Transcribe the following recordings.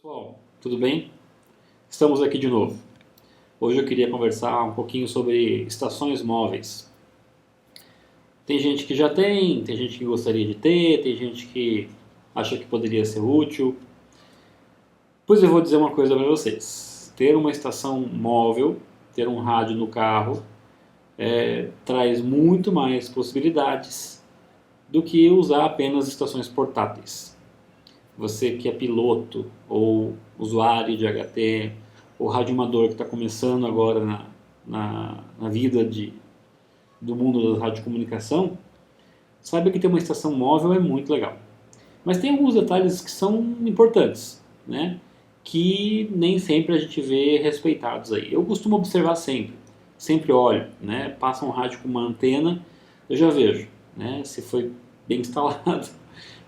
Pessoal, tudo bem? Estamos aqui de novo. Hoje eu queria conversar um pouquinho sobre estações móveis. Tem gente que já tem gente que gostaria de ter, tem gente que acha que poderia ser útil. Pois eu vou dizer uma coisa para vocês. Ter uma estação móvel, ter um rádio no carro, traz muito mais possibilidades do que usar apenas estações portáteis. Você que é piloto ou usuário de HT, ou radioamador que está começando agora na vida do mundo da radiocomunicação, sabe que ter uma estação móvel é muito legal. Mas tem alguns detalhes que são importantes, né? Que nem sempre a gente vê respeitados aí. Eu costumo observar sempre olho, né? Passa um rádio com uma antena, eu já vejo, né? Se foi bem instalado,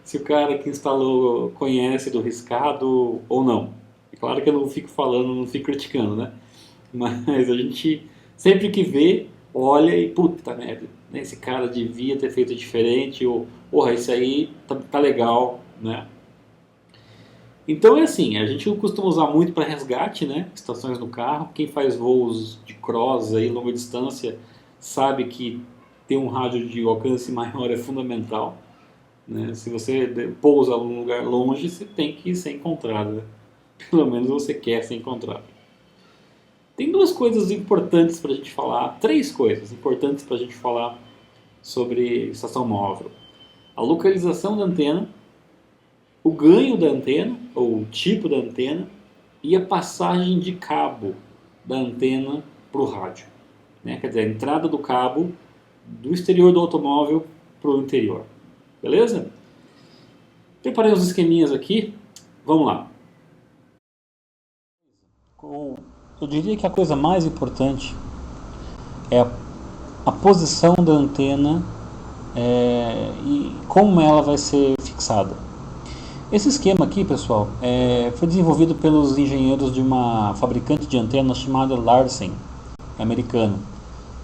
se o cara que instalou conhece do riscado ou não. É claro que eu não fico falando, não fico criticando, né? Mas a gente sempre que vê, olha e puta merda, né? Esse cara devia ter feito diferente, ou porra, isso aí tá legal, né? Então é assim, a gente costuma usar muito para resgate, né? Estações no carro. Quem faz voos de cross aí, longa distância, sabe que ter um rádio de alcance maior é fundamental, né? Se você pousa em um lugar longe, você tem que ser encontrado, né? Pelo menos você quer ser encontrado. Tem duas coisas importantes para a gente falar, três coisas importantes para a gente falar sobre estação móvel: a localização da antena, o ganho da antena, ou o tipo da antena, e a passagem de cabo da antena para o rádio, né? Quer dizer, a entrada do cabo do exterior do automóvel para o interior. Beleza? Preparei uns esqueminhas aqui. Vamos lá. Eu diria que a coisa mais importante é a posição da antena e como ela vai ser fixada. Esse esquema aqui, pessoal, foi desenvolvido pelos engenheiros de uma fabricante de antenas chamada Larsen, americana.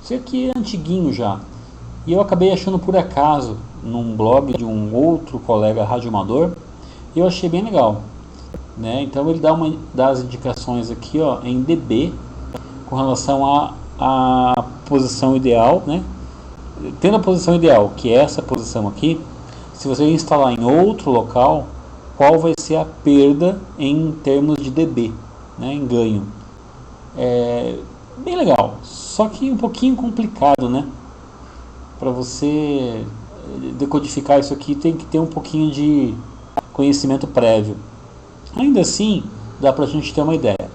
Isso aqui é antiguinho já. E eu acabei achando por acaso num blog de um outro colega radioamador e eu achei bem legal, né? Então ele dá as indicações aqui, ó, em dB com relação à posição ideal, né? Tendo a posição ideal, que é essa posição aqui, se você instalar em outro local, qual vai ser a perda em termos de dB, né, em ganho. É bem legal, só que um pouquinho complicado, né? Para você decodificar isso aqui tem que ter um pouquinho de conhecimento prévio. Ainda assim, dá para a gente ter uma ideia.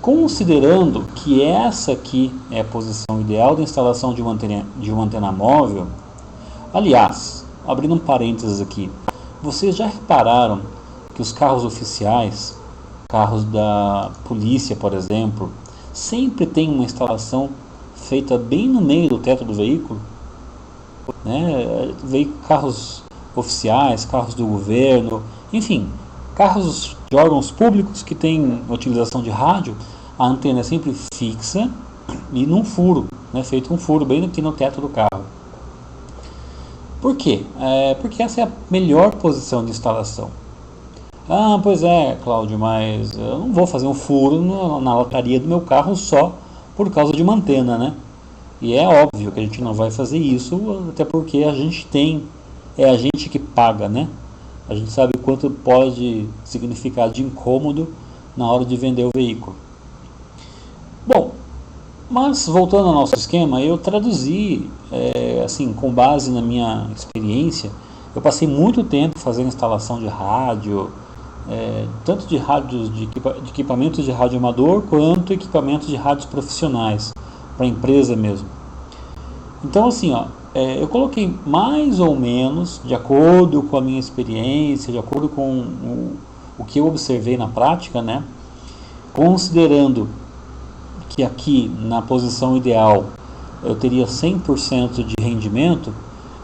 Considerando que essa aqui é a posição ideal da instalação de uma antena móvel, aliás, abrindo um parênteses aqui, vocês já repararam que os carros oficiais, carros da polícia, por exemplo, sempre tem uma instalação feita bem no meio do teto do veículo? Né? Carros oficiais, carros do governo, enfim, carros de órgãos públicos que têm utilização de rádio, a antena é sempre fixa e num furo, né? Feito um furo bem aqui no teto do carro. Por quê? Porque essa é a melhor posição de instalação. Ah, pois é, Cláudio, mas eu não vou fazer um furo na lataria do meu carro só por causa de uma antena, né? E é óbvio que a gente não vai fazer isso, até porque é a gente que paga, né? A gente sabe o quanto pode significar de incômodo na hora de vender o veículo. Bom, mas voltando ao nosso esquema, eu traduzi, assim, com base na minha experiência, eu passei muito tempo fazendo instalação de rádio, tanto de rádios de equipamentos de rádio amador, quanto equipamentos de rádios profissionais, para a empresa mesmo. Então assim, ó, eu coloquei mais ou menos, de acordo com a minha experiência, de acordo com o que eu observei na prática, né, considerando que aqui na posição ideal eu teria 100% de rendimento,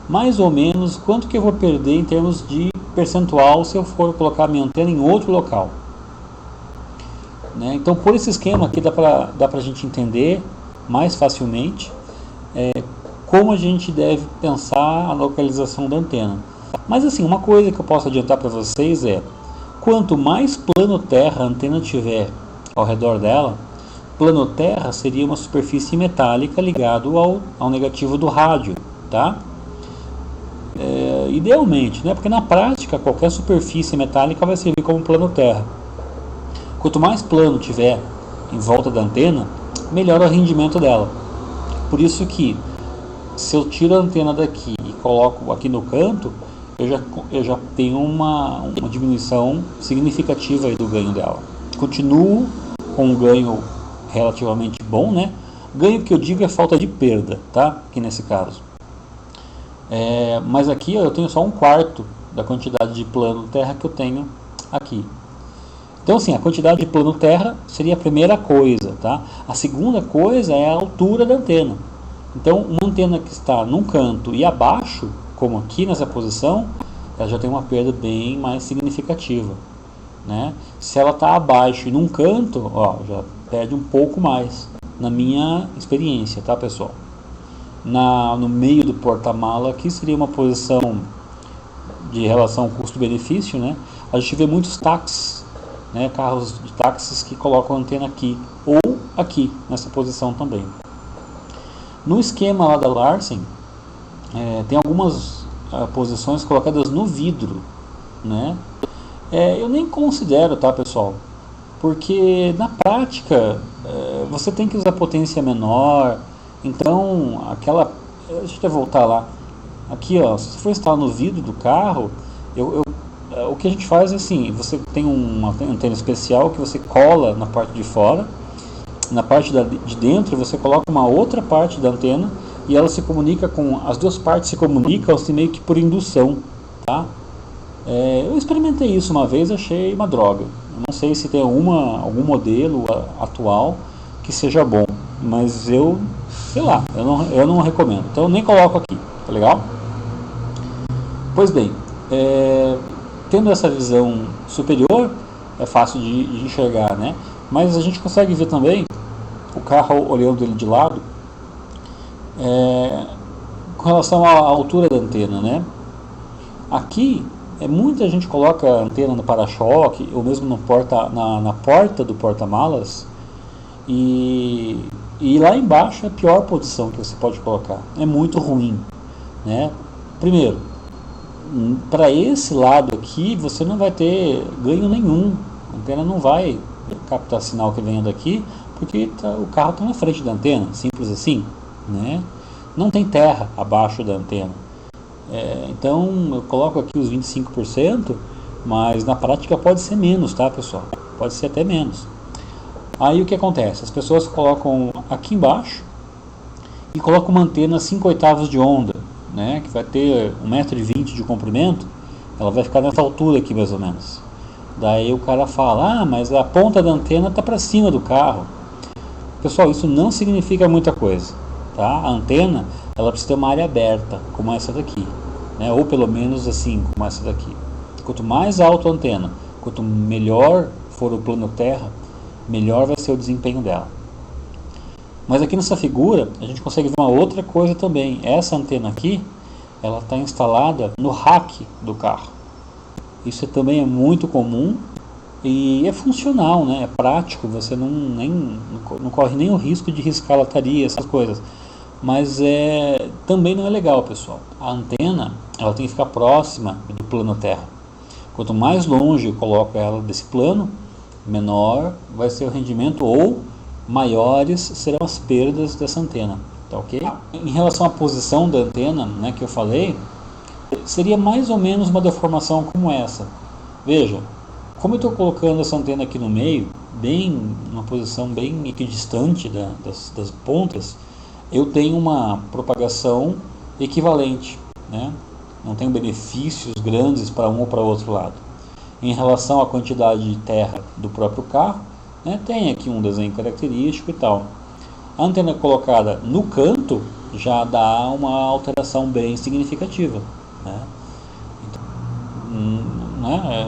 mais ou menos quanto que eu vou perder em termos de percentual se eu for colocar minha antena em outro local, né? Então por esse esquema aqui dá pra gente entender mais facilmente como a gente deve pensar a localização da antena. Mas assim, uma coisa que eu posso adiantar para vocês Quanto mais plano terra a antena tiver ao redor dela, plano terra seria uma superfície metálica ligado ao negativo do rádio, tá? Idealmente, né? Porque na prática qualquer superfície metálica vai servir como plano terra. Quanto mais plano tiver em volta da antena, melhor o rendimento dela. Por isso que se eu tiro a antena daqui e coloco aqui no canto, eu já tenho uma diminuição significativa aí do ganho dela. Continuo com um ganho relativamente bom, né? Ganho que eu digo é falta de perda, tá? Aqui nesse caso. Mas aqui eu tenho só 1/4 da quantidade de plano terra que eu tenho aqui. Então assim, a quantidade de plano terra seria a primeira coisa, tá? A segunda coisa é a altura da antena. Então uma antena que está num canto e abaixo, como aqui nessa posição, ela já tem uma perda bem mais significativa, né? Se ela está abaixo e num canto, ó, já perde um pouco mais, na minha experiência, tá, pessoal? No meio do porta-mala aqui seria uma posição de relação custo-benefício, né? A gente vê muitos táxis, né, carros de táxis que colocam a antena aqui ou aqui nessa posição também. No esquema lá da Larsen, tem algumas posições colocadas no vidro, né? Eu nem considero, tá, pessoal? Porque na prática você tem que usar potência menor. Então deixa eu voltar lá. Aqui, ó, se você for instalar no vidro do carro, o que a gente faz é assim: você tem uma antena especial que você cola na parte de fora, na parte de dentro você coloca uma outra parte da antena e ela se comunica as duas partes se comunicam assim, meio que por indução, tá? Eu experimentei isso uma vez, achei uma droga. Eu não sei se tem algum modelo atual que seja bom, mas sei lá, eu não recomendo. Então eu nem coloco aqui, tá legal? Pois bem, tendo essa visão superior, é fácil de enxergar, né? Mas a gente consegue ver também o carro olhando ele de lado, com relação à altura da antena, né? Aqui, muita gente coloca a antena no para-choque, ou mesmo na porta do porta-malas, e lá embaixo é a pior posição que você pode colocar. É muito ruim, né? Primeiro, para esse lado aqui você não vai ter ganho nenhum. A antena não vai captar sinal que venha daqui, porque o carro está na frente da antena, simples assim, né? Não tem terra abaixo da antena. Então eu coloco aqui os 25%, mas na prática pode ser menos, tá, pessoal? Pode ser até menos. Aí o que acontece? As pessoas colocam aqui embaixo e colocam uma antena 5/8 de onda, né, que vai ter 1,20 m de comprimento. Ela vai ficar nessa altura aqui mais ou menos. Daí o cara fala: mas a ponta da antena está para cima do carro. Pessoal, isso não significa muita coisa, tá? A antena, ela precisa ter uma área aberta, como essa daqui, né? Ou pelo menos assim, como essa daqui. Quanto mais alta a antena, quanto melhor for o plano terra, melhor vai ser o desempenho dela. Mas aqui nessa figura a gente consegue ver uma outra coisa também. Essa antena aqui, ela está instalada no rack do carro. Isso também é muito comum e é funcional, né? É prático. Você não corre nem o risco de riscar a lataria, essas coisas. Mas também não é legal, pessoal. A antena, ela tem que ficar próxima do plano terra. Quanto mais longe eu coloco ela desse plano, menor vai ser o rendimento ou maiores serão as perdas dessa antena, tá ok? Em relação à posição da antena, né, que eu falei, seria mais ou menos uma deformação como essa. Veja, como eu estou colocando essa antena aqui no meio, numa posição bem equidistante das pontas, eu tenho uma propagação equivalente, né? Não tenho benefícios grandes para um ou para o outro lado. Em relação à quantidade de terra do próprio carro, né, tem aqui um desenho característico e tal. A antena colocada no canto já dá uma alteração bem significativa, né? Então,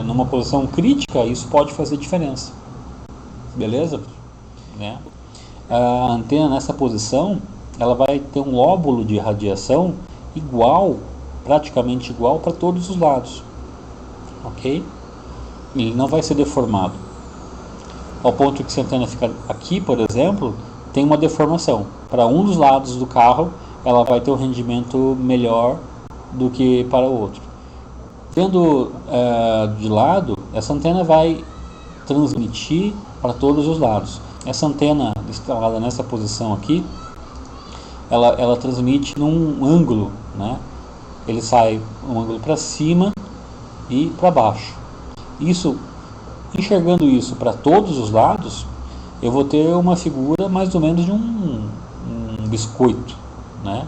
numa posição crítica, isso pode fazer diferença. Beleza? Né? A antena nessa posição, ela vai ter um lóbulo de radiação praticamente igual para todos os lados. Ok? ele não vai ser deformado. Ao ponto que se a antena ficar aqui, por exemplo, tem uma deformação. Para um dos lados do carro, ela vai ter um rendimento melhor do que para o outro. Tendo de lado, essa antena vai transmitir para todos os lados. Essa antena instalada nessa posição aqui, ela transmite num ângulo, né? Ele sai um ângulo para cima e para baixo. Enxergando isso para todos os lados, eu vou ter uma figura mais ou menos de um biscoito, né?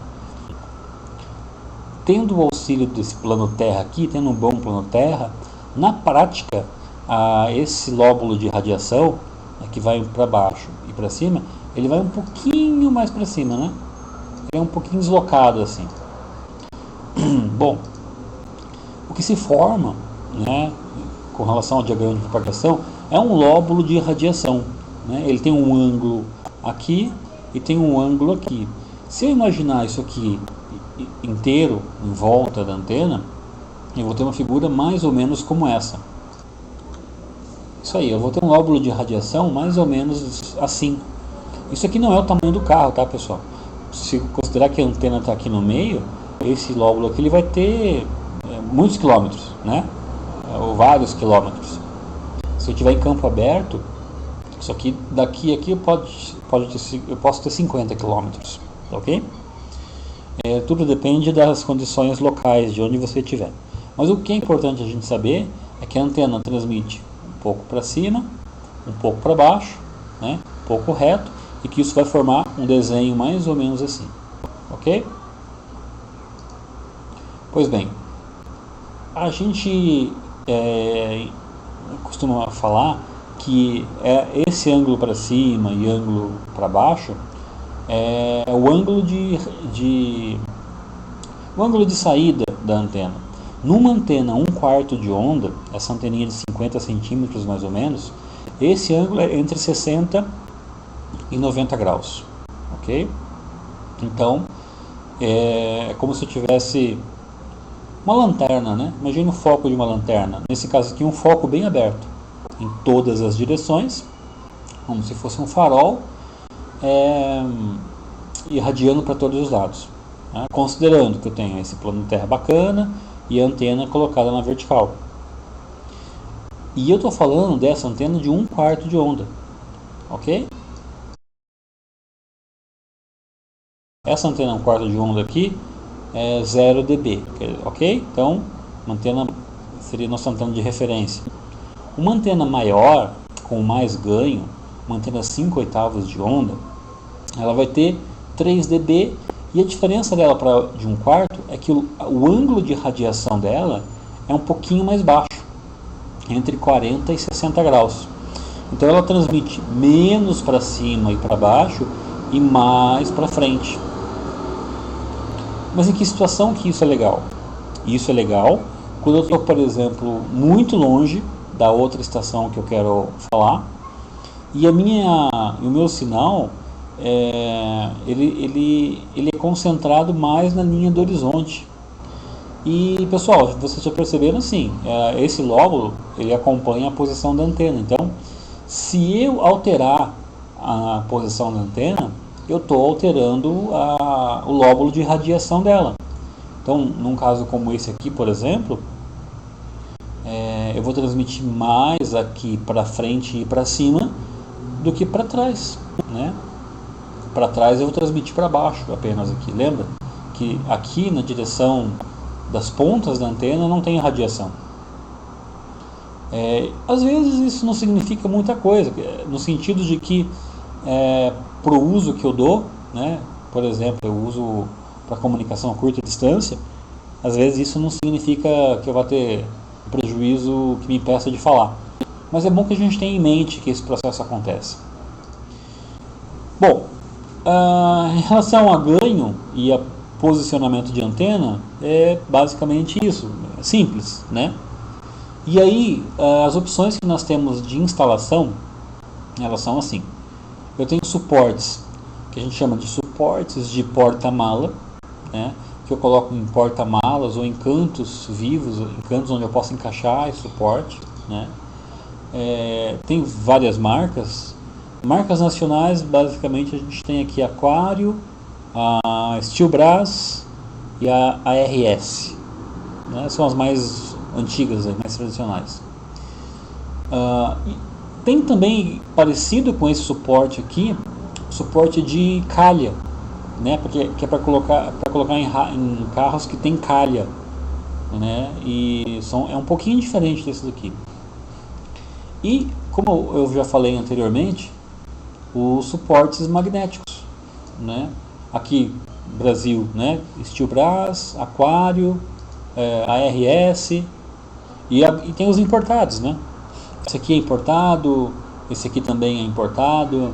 Tendo o auxílio desse plano terra aqui, tendo um bom plano terra, na prática, esse lóbulo de radiação, que vai para baixo e para cima, ele vai um pouquinho mais para cima, né? Ele é um pouquinho deslocado assim. Bom, o que se forma, né, com relação ao diagrama de propagação, é um lóbulo de radiação, né? Ele tem um ângulo aqui e tem um ângulo aqui. Se eu imaginar isso aqui inteiro em volta da antena, eu vou ter uma figura mais ou menos como essa. Isso aí, eu vou ter um lóbulo de radiação mais ou menos assim. Isso aqui não é o tamanho do carro, tá, pessoal? Se considerar que a antena está aqui no meio, esse lóbulo aqui ele vai ter muitos quilômetros, né? Ou vários quilômetros. Se eu estiver em campo aberto, isso aqui, daqui a aqui eu posso ter 50 quilômetros, ok? Tudo depende das condições locais de onde você estiver. Mas o que é importante a gente saber é que a antena transmite um pouco para cima, um pouco para baixo, né? Um pouco reto, e que isso vai formar um desenho mais ou menos assim, ok? Pois bem, a gente costuma falar que esse ângulo para cima e ângulo para baixo é o ângulo o ângulo de saída da antena. Numa antena 1/4 de onda, essa anteninha de 50 centímetros mais ou menos, esse ângulo é entre 60 e 90 graus, ok? Então, é como se eu tivesse uma lanterna, né? Imagine o foco de uma lanterna. Nesse caso aqui, um foco bem aberto em todas as direções, como se fosse um farol, irradiando para todos os lados, né? Considerando que eu tenho esse plano de terra bacana e a antena colocada na vertical. E eu estou falando dessa antena de 1/4 de onda, ok? Essa antena 1/4 de onda aqui é 0 dB, ok? Então, uma antena seria nossa antena de referência. Uma antena maior, com mais ganho, uma antena 5/8 de onda, ela vai ter 3 dB, e a diferença dela para de 1/4 é que o ângulo de radiação dela é um pouquinho mais baixo, entre 40 e 60 graus. Então ela transmite menos para cima e para baixo e mais para frente. Mas em que situação que isso é legal? Isso é legal quando eu estou, por exemplo, muito longe da outra estação que eu quero falar, e o meu sinal ele é concentrado mais na linha do horizonte. E pessoal, vocês já perceberam assim, esse lóbulo ele acompanha a posição da antena. Então, se eu alterar a posição da antena, eu estou alterando o lóbulo de radiação dela. Então, num caso como esse aqui, por exemplo, eu vou transmitir mais aqui para frente e para cima do que para trás, né? Para trás eu vou transmitir para baixo apenas aqui. Lembra que aqui na direção das pontas da antena não tem radiação. Às vezes isso não significa muita coisa, no sentido de que para o uso que eu dou, né? Por exemplo, eu uso para comunicação a curta distância, às vezes isso não significa que eu vá ter um prejuízo que me impeça de falar. Mas é bom que a gente tenha em mente que esse processo acontece. Bom, em relação a ganho e a posicionamento de antena, é basicamente isso, é simples, né? E aí, as opções que nós temos de instalação, elas são assim. Eu tenho suportes, que a gente chama de suportes de porta-mala, né? Que eu coloco em porta-malas ou em cantos vivos, em cantos onde eu posso encaixar esse suporte, né? Tem várias marcas. Marcas nacionais, basicamente a gente tem aqui a Aquário, a Steelbras e a ARS, né? São as mais antigas, mais tradicionais. E tem também, parecido com esse suporte aqui, suporte de calha, né? Porque que é para colocar em carros que tem calha, né? E é um pouquinho diferente desses aqui. E como eu já falei anteriormente, os suportes magnéticos, né? Aqui Brasil, né? Steelbras, Aquário, ARS e tem os importados, né? Esse aqui é importado, esse aqui também é importado.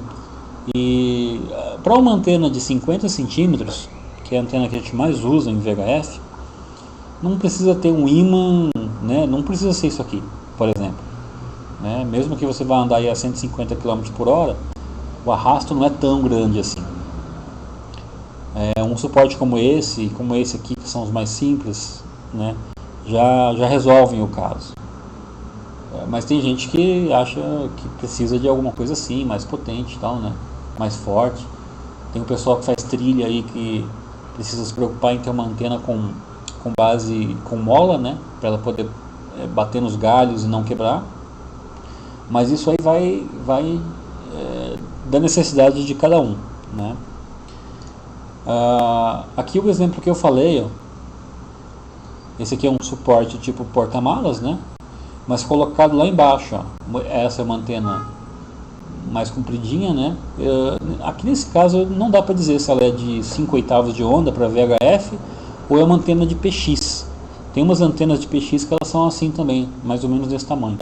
E para uma antena de 50 centímetros, que é a antena que a gente mais usa em VHF, não precisa ter um ímã, né? Não precisa ser isso aqui, por exemplo, né? Mesmo que você vá andar aí a 150 km por hora, o arrasto não é tão grande assim. Um suporte como esse aqui, que são os mais simples, né? Já resolvem o caso. Mas tem gente que acha que precisa de alguma coisa assim, mais potente e tal, né? Mais forte. Tem o pessoal que faz trilha aí que precisa se preocupar em ter uma antena com base com mola, né? Para ela poder bater nos galhos e não quebrar. Mas isso aí vai da necessidade de cada um, né? Aqui o exemplo que eu falei, ó, esse aqui é um suporte tipo porta-malas, né? Mas colocado lá embaixo, ó, essa é uma antena mais compridinha, né? Aqui nesse caso não dá para dizer se ela é de 5/8 de onda para VHF ou é uma antena de PX. Tem umas antenas de PX que elas são assim também, mais ou menos desse tamanho.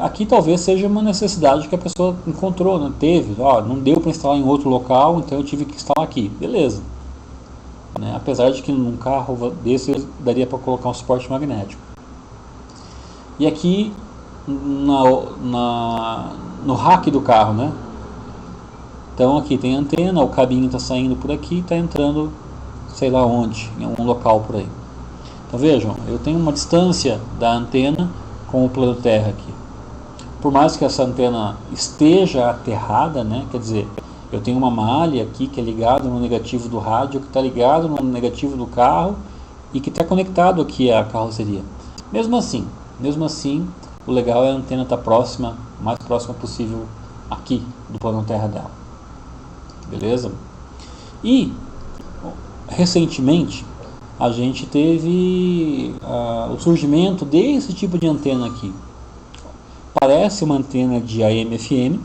Aqui talvez seja uma necessidade que a pessoa encontrou, né? Teve, não deu para instalar em outro local, então eu tive que instalar aqui, beleza, né? Apesar de que num carro desse daria para colocar um suporte magnético. E aqui no rack do carro, né? Então aqui tem a antena, o cabinho está saindo por aqui, está entrando sei lá onde, em um local por aí. Então vejam, eu tenho uma distância da antena com o plano terra aqui. Por mais que essa antena esteja aterrada, né? Quer dizer, eu tenho uma malha aqui que é ligada no negativo do rádio, que está ligado no negativo do carro e que está conectado aqui à carroceria. Mesmo assim, o legal é a antena estar próxima, o mais próxima possível aqui do plano terra dela. Beleza? E recentemente a gente teve o surgimento desse tipo de antena aqui. Parece uma antena de AM/FM,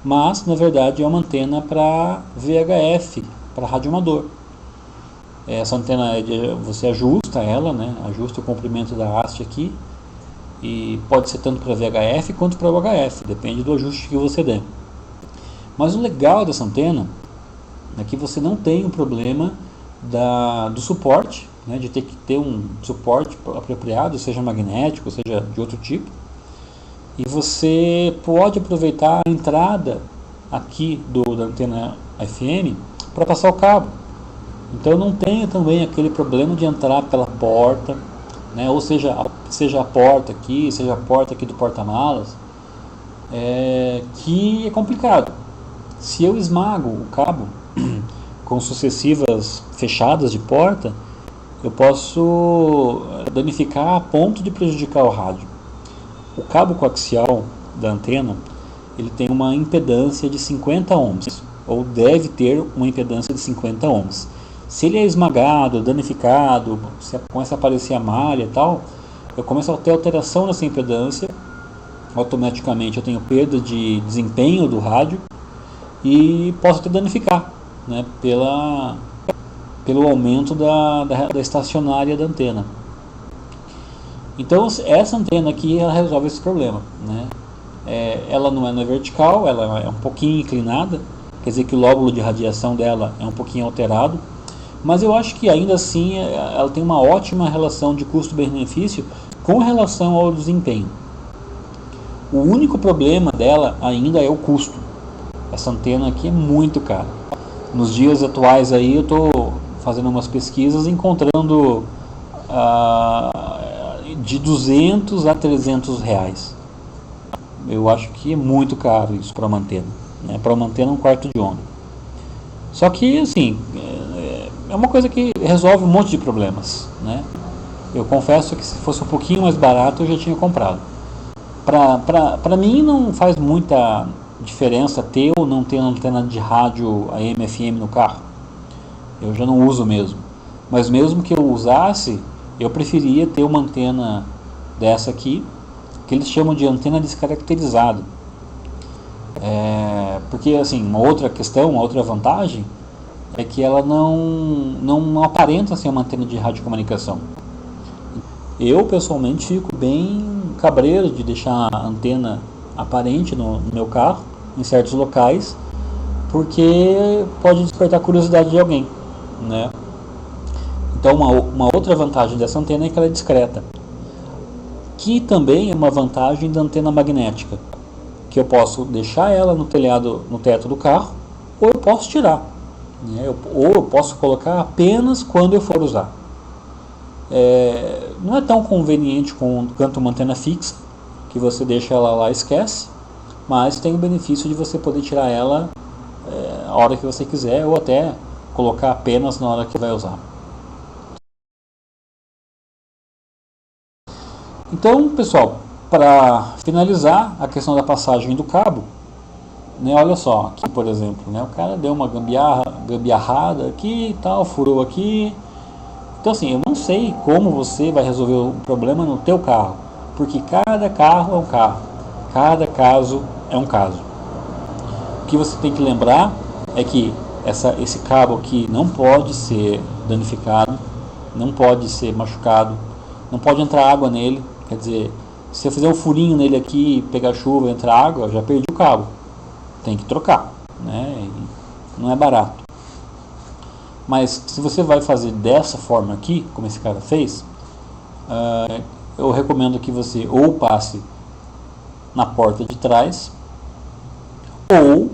mas na verdade é uma antena para VHF, para radioamador. Essa antena você ajusta ela, né? Ajusta o comprimento da haste aqui, e pode ser tanto para VHF quanto para UHF, depende do ajuste que você der. Mas o legal dessa antena é que você não tem o problema do suporte, né? De ter que ter um suporte apropriado, seja magnético, seja de outro tipo. E você pode aproveitar a entrada aqui da antena FM para passar o cabo. Então não tem também aquele problema de entrar pela porta, né? Ou seja a porta aqui, seja a porta aqui do porta-malas, que é complicado. Se eu esmago o cabo com sucessivas fechadas de porta, eu posso danificar a ponto de prejudicar o rádio. O cabo coaxial da antena, ele tem uma impedância de 50 ohms, ou deve ter uma impedância de 50 ohms. Se ele é esmagado, danificado, se começa a aparecer a malha e tal, eu começo a ter alteração nessa impedância, automaticamente eu tenho perda de desempenho do rádio e posso até danificar, né, pelo aumento da estacionária da antena. Então essa antena aqui ela resolve esse problema, né? Ela não é vertical, ela é um pouquinho inclinada, quer dizer que o lóbulo de radiação dela é um pouquinho alterado, mas eu acho que ainda assim ela tem uma ótima relação de custo-benefício com relação ao desempenho. O único problema dela ainda é o custo. Essa antena aqui é muito cara. Nos dias atuais aí eu estou fazendo umas pesquisas encontrando de 200 a 300 reais. Eu acho que é muito caro isso para uma antena, né? Para uma antena, um quarto de onda. Só que, assim, é uma coisa que resolve um monte de problemas, né? Eu confesso que se fosse um pouquinho mais barato eu já tinha comprado. Para mim não faz muita diferença ter ou não ter uma antena de rádio AM, FM no carro. Eu já não uso mesmo. Mas mesmo que eu usasse, eu preferia ter uma antena dessa aqui, que eles chamam de antena descaracterizada. Porque, assim, uma outra questão, uma outra vantagem é que ela não aparenta ser uma antena de radiocomunicação. Eu pessoalmente fico bem cabreiro de deixar a antena aparente no meu carro, em certos locais, porque pode despertar a curiosidade de alguém, né? Então uma outra vantagem dessa antena é que ela é discreta, que também é uma vantagem da antena magnética, que eu posso deixar ela no telhado, no teto do carro, ou eu posso tirar, né? Ou eu posso colocar apenas quando eu for usar. Não é tão conveniente quanto uma antena fixa, que você deixa ela lá e esquece, mas tem o benefício de você poder tirar ela a hora que você quiser, ou até colocar apenas na hora que vai usar. Então, pessoal, para finalizar a questão da passagem do cabo, né, olha só, aqui por exemplo, né, o cara deu uma gambiarrada aqui e tal, furou aqui. Então, assim, eu não sei como você vai resolver o problema no teu carro, porque cada carro é um carro, cada caso é um caso. O que você tem que lembrar é que esse cabo aqui não pode ser danificado, não pode ser machucado, não pode entrar água nele. Quer dizer, se eu fizer um furinho nele aqui, pegar chuva, entrar água, eu já perdi o cabo. Tem que trocar, né? E não é barato. Mas se você vai fazer dessa forma aqui, como esse cara fez, eu recomendo que você ou passe na porta de trás, ou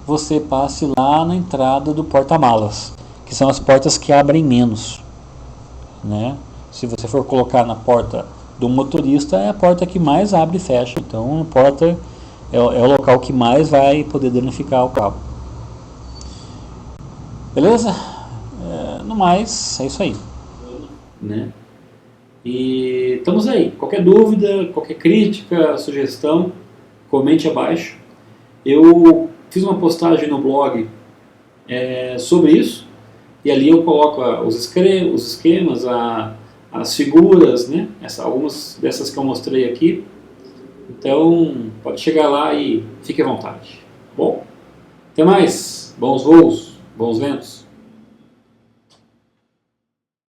você passe lá na entrada do porta-malas, que são as portas que abrem menos, né? Se você for colocar na porta do motorista, é a porta que mais abre e fecha, então a porta é o local que mais vai poder danificar o cabo. Beleza? No mais, é isso aí, né? E estamos aí. Qualquer dúvida, qualquer crítica, sugestão, comente abaixo. Eu fiz uma postagem no blog sobre isso, e ali eu coloco os esquemas, as figuras, né? Algumas dessas que eu mostrei aqui. Então, pode chegar lá e fique à vontade. Bom, até mais. Bons voos, bons ventos.